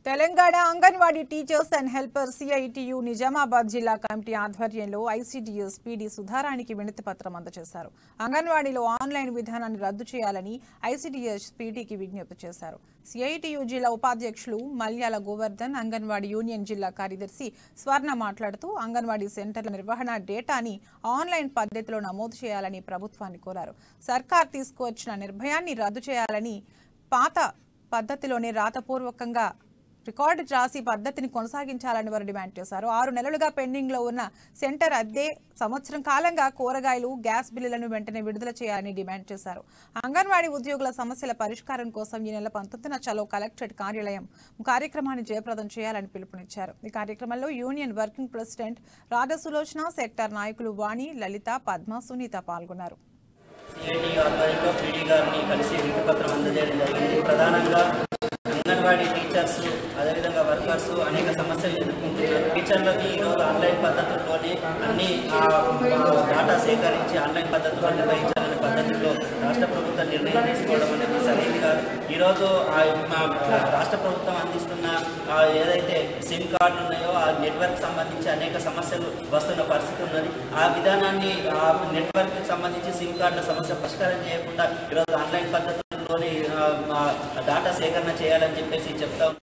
Telangana anganwadi teachers and helper CITU Nizamabad జిల్లా committee ఆధ్వర్యంలో ICDS PD సుధారానికి వినతి పత్రం అందజేశారు. అంగన్వాడీలో ఆన్లైన్ విధానాన్ని రద్దు చేయాలని ఐసిడిఎస్ పీడీకి విజ్ఞప్తి చేశారు. సిఐటియు జిల్లా ఉపాధ్యక్షులు మల్యాల గోవర్ధన్, అంగన్వాడీ యూనియన్ జిల్లా కార్యదర్శి స్వర్ణ మాట్లాడుతూ అంగన్వాడీ సెంటర్ల నిర్వహణ డేటాని ఆన్లైన్ పద్ధతిలో నమోదు చేయాలని ప్రభుత్వాన్ని కోరారు. సర్కార్ తీసుకువచ్చిన నిర్భయాన్ని రద్దు చేయాలని, పాత పద్ధతిలోనే రాతపూర్వకంగా రికార్డు రాసి పద్ధతిని కొనసాగించాలని వారు డిమాండ్ చేశారు. 6 నెలలుగా పెండింగ్ లో ఉన్న సెంటర్ అద్దె, సంవత్సరం కాలంగా కూరగాయలు, గ్యాస్ బిల్లులను వెంటనే విడుదల చేయాలని డిమాండ్ చేశారు. అంగన్వాడీ ఉద్యోగుల సమస్యల పరిష్కారం కోసం ఈ నెల 19న చలో కలెక్టరేట్ కార్యాలయం కార్యక్రమాన్ని జయప్రదం చేయాలని పిలుపునిచ్చారు. ఈ కార్యక్రమంలో యూనియన్ వర్కింగ్ ప్రెసిడెంట్ రాధసులోచన, సెక్టార్ నాయకులు వాణి, లలిత, పద్మ, సునీత పాల్గొన్నారు. అంగన్వాడీ టీచర్స్ అదేవిధంగా వర్కర్స్ అనేక సమస్యలు ఎదుర్కొంటున్నారు. టీచర్లకి ఈరోజు ఆన్లైన్ పద్ధతుల్లోనే అన్ని డేటా సేకరించి ఆన్లైన్ పద్ధతిలో నిర్వహించాలనే పద్ధతిలో రాష్ట్ర ప్రభుత్వం నిర్ణయం తీసుకోవడం అనేది సరైనది కాదు. ఈరోజు రాష్ట్ర ప్రభుత్వం అందిస్తున్న ఏదైతే సిమ్ కార్డులు ఉన్నాయో ఆ నెట్వర్క్ సంబంధించి అనేక సమస్యలు వస్తున్న పరిస్థితి ఉన్నది. ఆ విధానాన్ని నెట్వర్క్ సంబంధించి సిమ్ కార్డుల సమస్య పరిష్కారం చేయకుండా ఈరోజు ఆన్లైన్ పద్ధతుల్లోనే డేటా సేకరణ చేయాలని చెప్పేసి చెప్తా